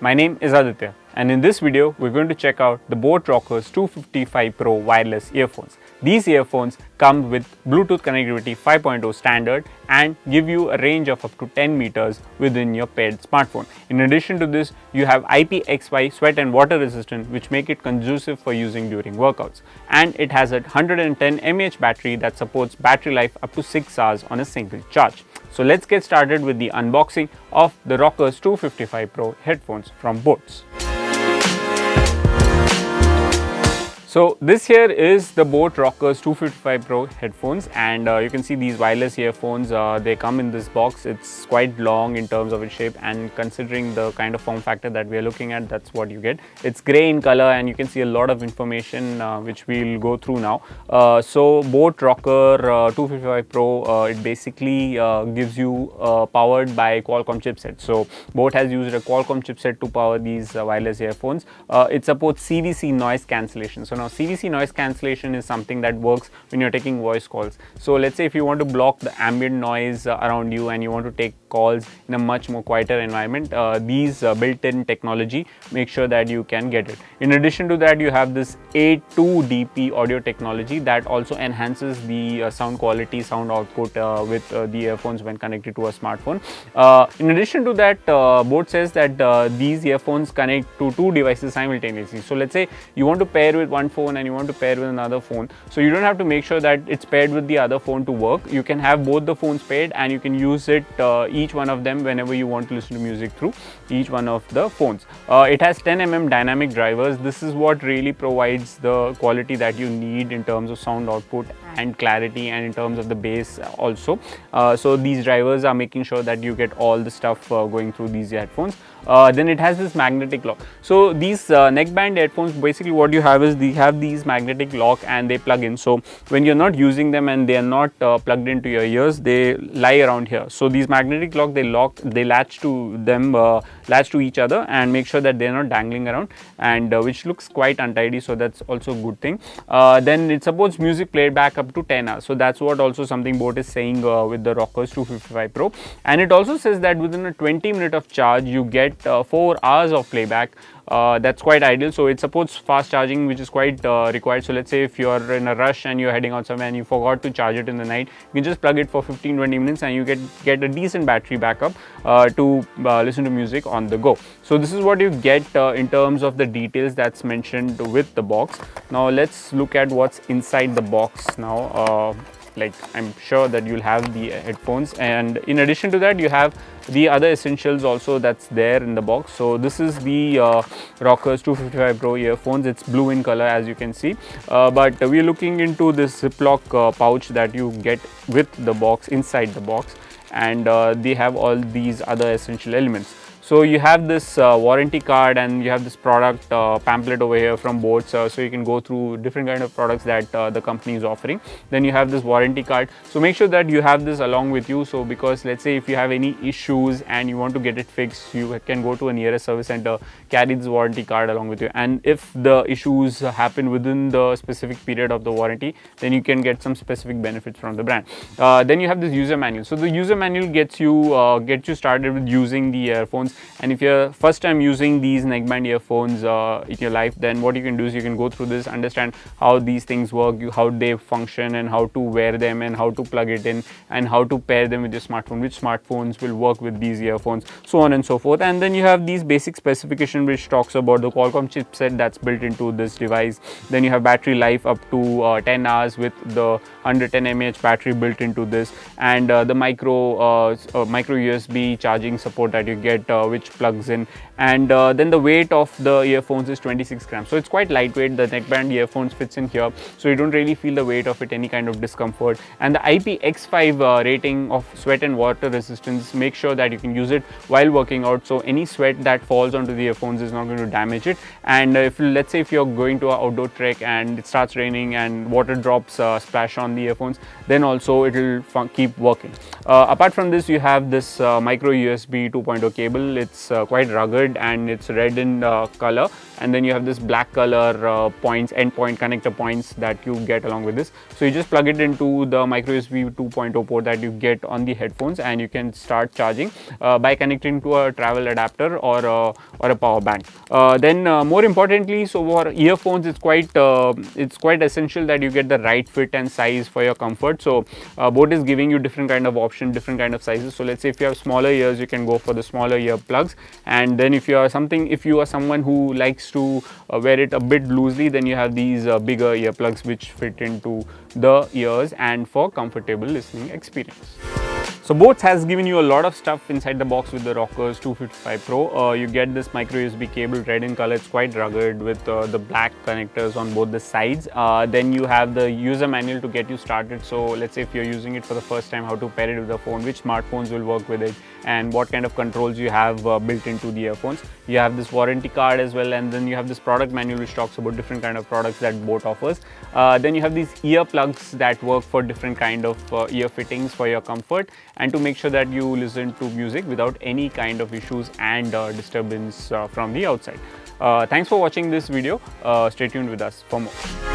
My name is Aditya, and in this video we're going to check out the boAt Rockerz 255 Pro wireless earphones. These earphones come with Bluetooth connectivity 5.0 standard and give you a range of up to 10 meters within your paired smartphone. In addition to this, you have IPXY sweat and water resistant, which make it conducive for using during workouts. And it has a 110 mAh battery that supports battery life up to 6 hours on a single charge. So let's get started with the unboxing of the Rockerz 255 Pro headphones from boAt. So this here is the boAt Rockerz 255 Pro headphones, and you can see these wireless earphones, they come in this box. It's quite long in terms of its shape, and considering the kind of form factor that we are looking at, that's what you get. It's grey in color and you can see a lot of information which we'll go through now. So boAt Rockerz 255 Pro, it basically gives you powered by Qualcomm chipset. So boAt has used a Qualcomm chipset to power these wireless earphones. It supports CVC noise cancellation. So now CVC noise cancellation is something that works when you're taking voice calls. So let's say if you want to block the ambient noise around you and you want to take calls in a much more quieter environment, these built-in technology make sure that you can get it. In addition to that, you have this A2DP audio technology that also enhances the sound quality, sound output with the earphones when connected to a smartphone. In addition to that, boAt says that these earphones connect to two devices simultaneously. So let's say you want to pair with one phone and you want to pair with another phone, so you don't have to make sure that it's paired with the other phone to work. You can have both the phones paired and you can use it, each one of them, whenever you want to listen to music through each one of the phones. It has 10 mm dynamic drivers. This is what really provides the quality that you need in terms of sound output and clarity, and in terms of the bass also. So these drivers are making sure that you get all the stuff going through these headphones. Then it has this magnetic lock. So these neckband headphones, basically what you have is they have these magnetic lock and they plug in. So when you're not using them and they are not plugged into your ears, they lie around here. So these magnetic lock, they latch to them, latch to each other and make sure that they're not dangling around, and which looks quite untidy. So that's also a good thing. Then it supports music playback up to 10 hours. So that's what also something boAt is saying with the Rockerz 255 Pro. And it also says that within a 20-minute of charge, you get 4 hours of playback. That's quite ideal. So it supports fast charging, which is quite required. So let's say if you're in a rush and you're heading out somewhere and you forgot to charge it in the night, you can just plug it for 15-20 minutes and you get a decent battery backup to listen to music on the go. So this is what you get in terms of the details that's mentioned with the box. Now let's look at what's inside the box now. Like, I'm sure that you'll have the headphones, and in addition to that, you have the other essentials also that's there in the box. So this is the Rockerz 255 Pro earphones. It's blue in color, as you can see, but we're looking into this Ziploc pouch that you get with the box, inside the box, and they have all these other essential elements. So you have this warranty card, and you have this product pamphlet over here from boAt, so you can go through different kind of products that the company is offering. Then you have this warranty card, so make sure that you have this along with you. So because let's say if you have any issues and you want to get it fixed, you can go to a nearest service center, carry this warranty card along with you, and if the issues happen within the specific period of the warranty, then you can get some specific benefits from the brand. Then you have this user manual. So the user manual gets you started with using the earphones. And if you're first time using these neckband earphones in your life, then what you can do is you can go through this, understand how these things work, how they function, and how to wear them, and how to plug it in, and how to pair them with your smartphone, which smartphones will work with these earphones, so on and so forth. And then you have these basic specification which talks about the Qualcomm chipset that's built into this device. Then you have battery life up to 10 hours with the 110 mAh battery built into this, and the micro USB charging support that you get, which plugs in. And then the weight of the earphones is 26 grams. So it's quite lightweight. The neckband earphones fits in here, so you don't really feel the weight of it, any kind of discomfort. And the IPX5 rating of sweat and water resistance, make sure that you can use it while working out. So any sweat that falls onto the earphones is not going to damage it. And if let's say if you're going to an outdoor trek and it starts raining and water drops splash on the earphones, then also it will keep working. Apart from this, you have this micro USB 2.0 cable model. It's quite rugged and it's red in color, and then you have this black color points, endpoint connector points that you get along with this. So you just plug it into the micro USB 2.0 port that you get on the headphones, and you can start charging by connecting to a travel adapter or a power bank. Then more importantly, so for earphones, it's quite essential that you get the right fit and size for your comfort. So boAt is giving you different kind of options, different kind of sizes. So let's say if you have smaller ears, you can go for the smaller ear plugs, and then if you are someone who likes to wear it a bit loosely, then you have these bigger earplugs which fit into the ears and for comfortable listening experience. So boAt has given you a lot of stuff inside the box with the Rockerz 255 Pro. You get this micro USB cable, red in color. It's quite rugged with the black connectors on both the sides. Then you have the user manual to get you started. So let's say if you're using it for the first time, how to pair it with the phone, which smartphones will work with it, and what kind of controls you have built into the earphones. You have this warranty card as well, and then you have this product manual which talks about different kind of products that boAt offers. Then you have these ear plugs that work for different kind of ear fittings for your comfort, and to make sure that you listen to music without any kind of issues and disturbance from the outside. Thanks for watching this video. Stay tuned with us for more.